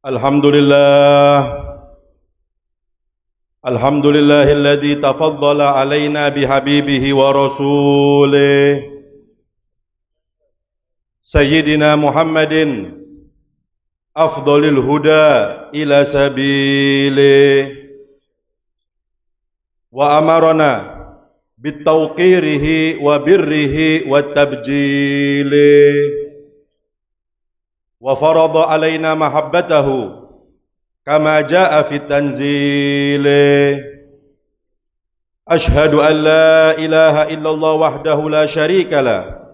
Alhamdulillah. Alhamdulillahilladzi tafaddala alaina bihabibihi wa rasulih Sayyidina Muhammadin afdhalil huda ila sabilih wa amarana bitawqirihi wa birrihi wa tabjilih wa farada alaina mahabbatahu kama jaa fit tanzil. Ashhadu an la ilaha illallah wahdahu la syarika lah,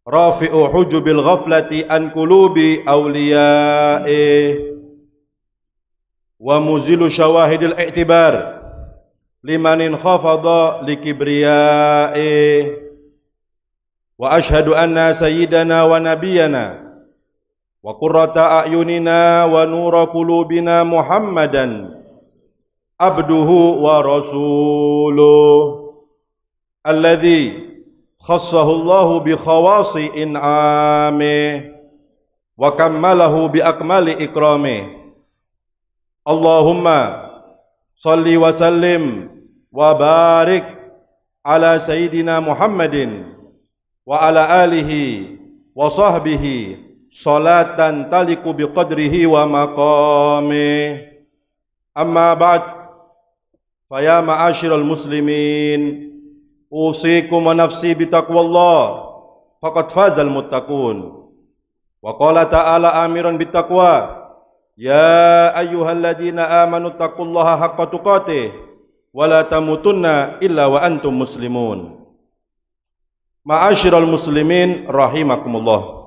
rafi'u hujubil ghaflati an qulubi awliya'i wa muzilu syawahidil i'tibar limanin khafadha likibriya'i. Wa ashhadu anna sayyidana wa nabiyyana wa qurrata a'yunina wa nura qulubina Muhammadan abduhu wa rasuluh alladhi khassahu Allahu bi khawasi in'amih wa kammalahu bi akmali ikramih. Allahumma salli wa sallim wa barik ala sayyidina Muhammadin wa ala alihi wa sahbihi salatan taliku biqadrihi wa maqamih. Amma ba'd, faya ma'asyiral muslimin, usikum wa nafsi bitaqwallah faqad fazal muttaqun. Wa qala ta'ala amiran bittaqwa, ya ayyuhalladzina amanu taqullaha haqqa tuqatih wa la tamutunna illa wa antum muslimun. Ma'asyiral muslimin rahimakumullah.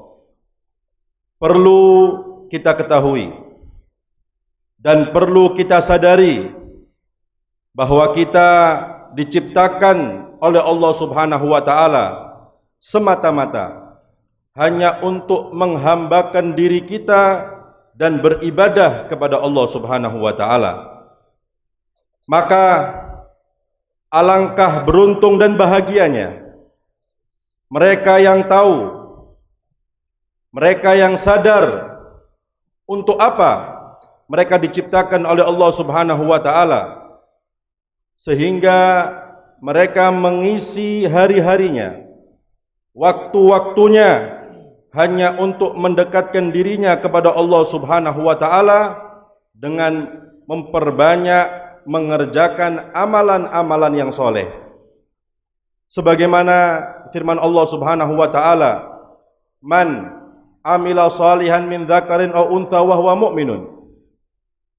Perlu kita ketahui dan perlu kita sadari bahwa kita diciptakan oleh Allah Subhanahu wa taala semata-mata hanya untuk menghambakan diri kita dan beribadah kepada Allah Subhanahu wa taala. Maka alangkah beruntung dan bahagianya mereka yang tahu, mereka yang sadar untuk apa mereka diciptakan oleh Allah Subhanahu wa taala, sehingga mereka mengisi hari-harinya, waktu-waktunya hanya untuk mendekatkan dirinya kepada Allah Subhanahu wa taala dengan memperbanyak mengerjakan amalan-amalan yang soleh. Sebagaimana firman Allah Subhanahu wa taala, man amila salihan min dzakarin aw untha wa huwa mu'minun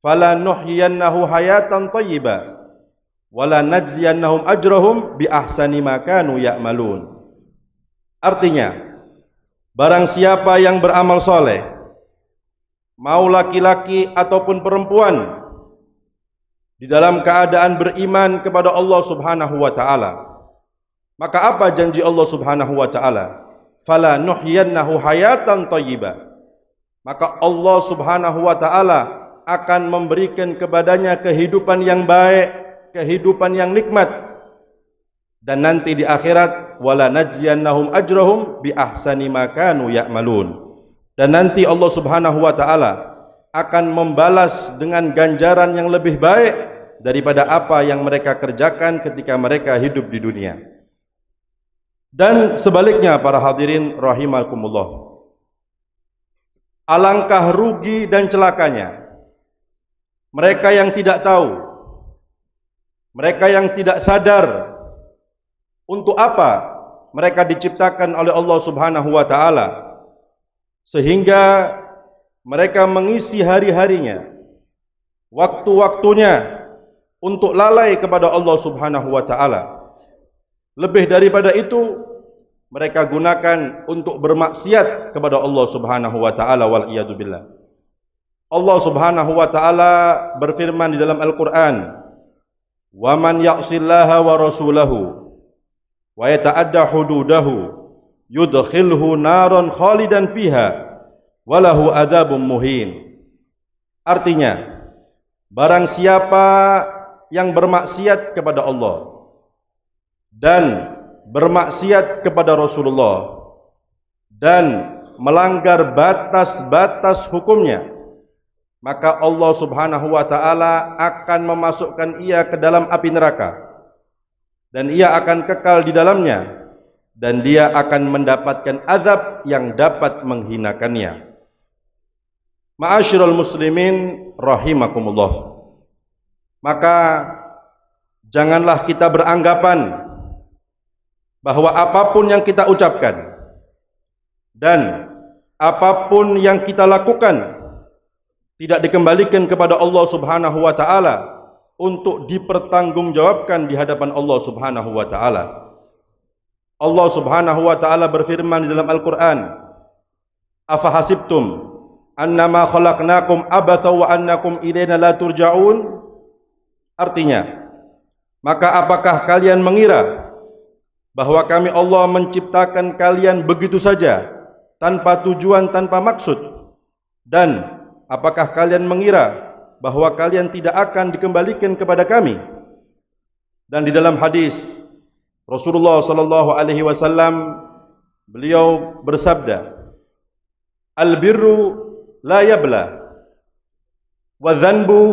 falanuhyiyannahu hayatan thayyibah wala najziyannahum ajrahum bi ahsani ma kanu ya'malun. Artinya, barang siapa yang beramal soleh, mau laki-laki ataupun perempuan, di dalam keadaan beriman kepada Allah Subhanahu wa taala, maka apa janji Allah Subhanahu wa taala? Fala nuhyiyannahu hayatan thayyibah. Maka Allah Subhanahu wa taala akan memberikan kepadanya kehidupan yang baik, kehidupan yang nikmat. Dan nanti di akhirat wala najziyannahum ajrahum bi ahsani ma kanu ya'malun. Dan nanti Allah Subhanahu wa taala akan membalas dengan ganjaran yang lebih baik daripada apa yang mereka kerjakan ketika mereka hidup di dunia. Dan sebaliknya para hadirin rahimakumullah, alangkah rugi dan celakanya mereka yang tidak tahu, mereka yang tidak sadar untuk apa mereka diciptakan oleh Allah Subhanahu wa taala, sehingga mereka mengisi hari-harinya, waktu-waktunya untuk lalai kepada Allah Subhanahu wa taala. Lebih daripada itu, mereka gunakan untuk bermaksiat kepada Allah Subhanahu wa taala wal iyadu billah. Allah Subhanahu wa taala berfirman di dalam Al-Qur'an, "Wa man ya'sillaha wa rasulahu wa yata'adda hududahu yudkhilhu naran khalidan fiha wa lahu adzabun muhin." Artinya, barang siapa yang bermaksiat kepada Allah dan bermaksiat kepada Rasulullah dan melanggar batas-batas hukumnya, maka Allah Subhanahu wa taala akan memasukkan ia ke dalam api neraka dan ia akan kekal di dalamnya dan dia akan mendapatkan azab yang dapat menghinakannya. Ma'asyiral muslimin rahimakumullah. Maka janganlah kita beranggapan bahwa apapun yang kita ucapkan dan apapun yang kita lakukan tidak dikembalikan kepada Allah Subhanahu wa taala untuk dipertanggungjawabkan di hadapan Allah Subhanahu wa taala. Allah Subhanahu wa taala berfirman di dalam Al-Qur'an, "Afa hasibtum annama khalaqnakum abatha wa annakum ilaina la turja'un?" Artinya, maka apakah kalian mengira bahwa kami Allah menciptakan kalian begitu saja tanpa tujuan, tanpa maksud? Dan apakah kalian mengira bahwa kalian tidak akan dikembalikan kepada kami? Dan di dalam hadis Rasulullah sallallahu alaihi wasallam beliau bersabda, "Al-birru la yabla, wa dhanbu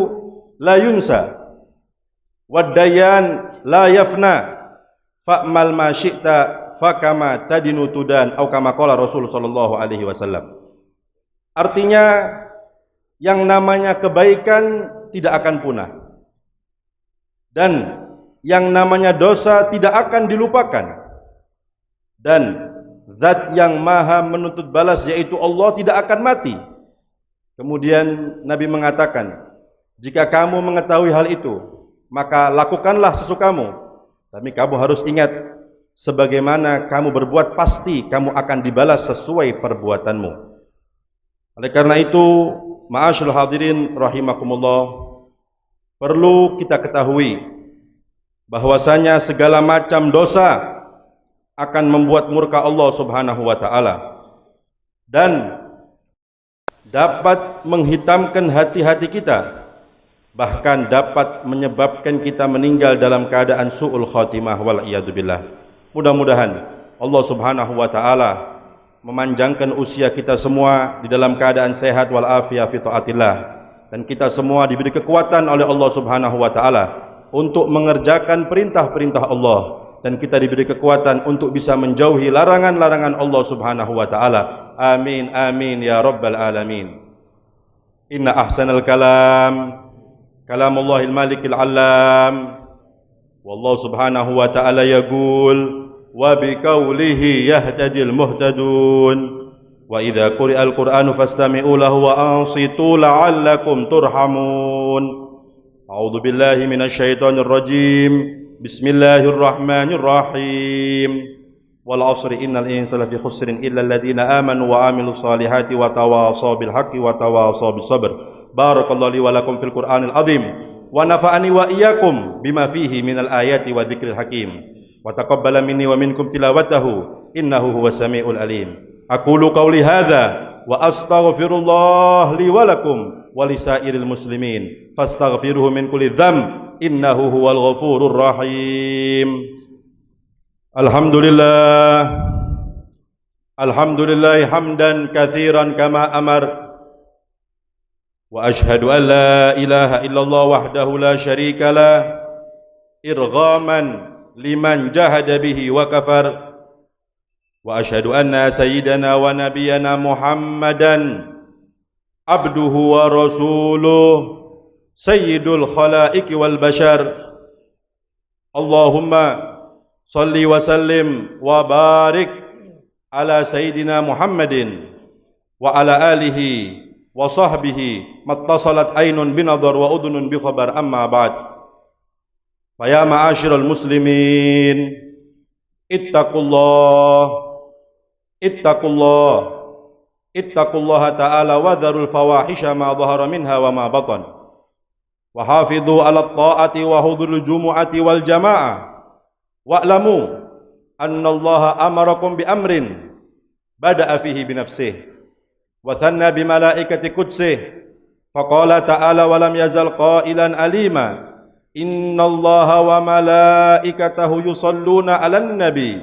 la yunsa, wa dayan la yafna, fa'mal ma syi'ta fakama tadinu tudan," atau kama qala Rasul sallallahu alaihi wasallam. Artinya, yang namanya kebaikan tidak akan punah dan yang namanya dosa tidak akan dilupakan, dan zat yang maha menuntut balas yaitu Allah tidak akan mati. Kemudian Nabi mengatakan, jika kamu mengetahui hal itu, maka lakukanlah sesukamu, tapi kamu harus ingat, sebagaimana kamu berbuat pasti kamu akan dibalas sesuai perbuatanmu. Oleh karena itu, ma'asyiral hadirin rahimakumullah, perlu kita ketahui bahwasanya segala macam dosa akan membuat murka Allah Subhanahu wa taala dan dapat menghitamkan hati-hati kita, bahkan dapat menyebabkan kita meninggal dalam keadaan su'ul khatimah wal iyadzubillah. Mudah-mudahan Allah Subhanahu wa taala memanjangkan usia kita semua di dalam keadaan sehat wal afiyah fi taatillah, dan kita semua diberi kekuatan oleh Allah Subhanahu wa taala untuk mengerjakan perintah-perintah Allah, dan kita diberi kekuatan untuk bisa menjauhi larangan-larangan Allah Subhanahu wa taala. Amin amin ya rabbal alamin. Inna ahsanal kalam kalamullahil malikil alam, wallahu subhanahu wa ta'ala yaqul wa biqaulihi yahtadil muhtadun, wa idza quri'al qur'anu fastami'u lahu wa ansitu la'allakum turhamun. A'udzu billahi minasyaitonir rajim. Bismillahirrahmanirrahim. Wal 'asri innal insana lafi khusrin illa alladziina aamanu wa 'amilus solihati wa tawashaw bil haqqi wa tawashaw bis sabr. Barakallahu li wa lakum fil Qur'anil 'azim wa nafa'ani wa iyyakum bima fihi minal ayati wa dzikril hakim. Wa taqabbala minni wa minkum tilawatahu innahu huwas samiul alim. Aqulu qawli hadza wa astaghfirullah li wa lakum wa lisairil muslimin fastaghfiruhu min kulli dzamb innahu huwal ghafurur rahim. Alhamdulillah, alhamdulillah hamdan katsiran kama amar, wa ashhadu an la ilaha illallah wahdahu la syarika lah irghaman liman jahada bihi wa kafar, wa ashhadu anna sayyidana wa nabiyyana Muhammadan abduhu wa rasuluh sayyidul khalaiqi wal bashar. Allahumma salli wa sallim wa barik ala sayyidina Muhammadin wa ala alihi wa sahbihi mattasalat aynun binadhar wa udhunun bi khabar, amma ba'd. Fa ya ma'asyiral muslimin, ittaqullah ittaqullaha ta'ala wa dharul fawahisha ma dhahara minha wa ma batan, wa hafidhu ala ta'ati wa hudhurul jumu'ati wal jamaah. Wa'lamu anna Allaha amarakum bi amrin bada'a fihi bi nafsihi wa thanna bi malaikati qudsihi faqala ta'ala wa lam yazal qailan alima inna Allaha wa malaikatahu yusalluna 'alan nabi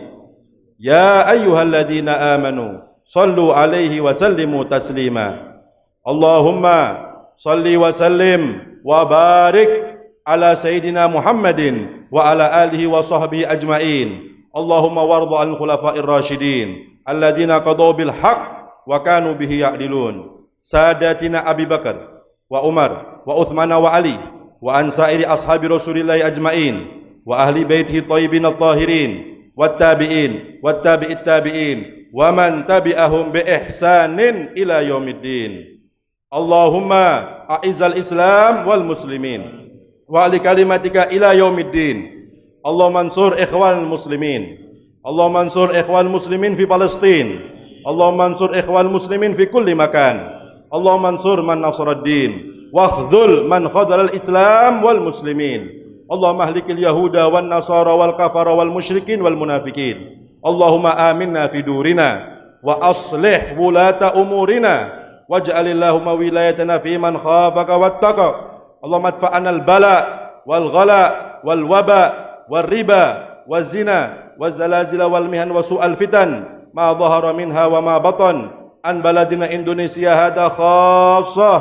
ya ayyuhalladzina amanu sallu 'alaihi wa sallimu taslima. Allahumma salli wa sallim wa barik ala sayyidina Muhammadin wa ala alihi wa sahbihi ajma'in. Allahumma warḍa 'anil khulafa'ir rasyidin alladziina qadaw bil haqq wa kanu bihi ya'dilun. Sadatina Abi Bakar wa Umar wa Uthman wa Ali wa an sa'iri ashabi Rasulillah ajma'in wa ahli baitihi thayyibin at-tahirin wat tabi'in wat tabi'it tabi'in wa man tabi'ahum bi ihsanin ila yaumiddin. Allahumma a'izzal Islam wal muslimin wa ali kalimatika ila yaumiddin. Allahumma ansur ikhwan muslimin. Allahumma ansur ikhwan muslimin fi Palestin. Allahumma ansur ikhwan muslimin fi kulli makan. Allahumma ansur man nasaraddin wa khdzul man khadzalal Islam wal muslimin. Allahumma ahlikil yahuda wan nasara wal kafara wal musyrikin wal munafikin. Allahumma aminna fi durina wa aslih wulata umurina waj'alillahumma wilayatana fi man khafaka wattaqa. Allahumma adfa'na al bala wal ghala wal waba wal riba wal zina wal zalazila wal mihan wa su'al fitan ma dhahara minha wa ma batan an baladina Indonesia hada khassah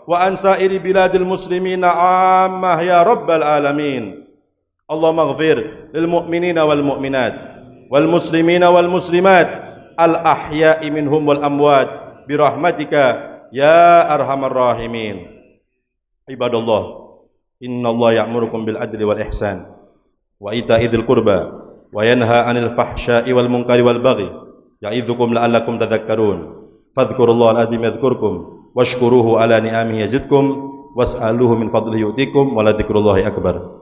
wa an sa'iri biladil muslimina ammah ya rabbal alamin. Allahumma ighfir lil mu'minina wal mu'minat wal muslimina wal muslimat al ahya'i minhum wal amwat bi rahmatika ya arhamar rahimin. Ibadallah, innallaha ya'murukum bil adli wal ihsan wa ita'i dzil qurba wa yanha 'anil fahsya'i wal munkari wal baghi ya'idzukum la'allakum tadhakkarun. Fadhkurullaha al-'azim yadhkurkum washkuruhu ala ni'amihi yazidkum was'aluhu min fadlihi yu'tikum wa la dzikrullahi akbar.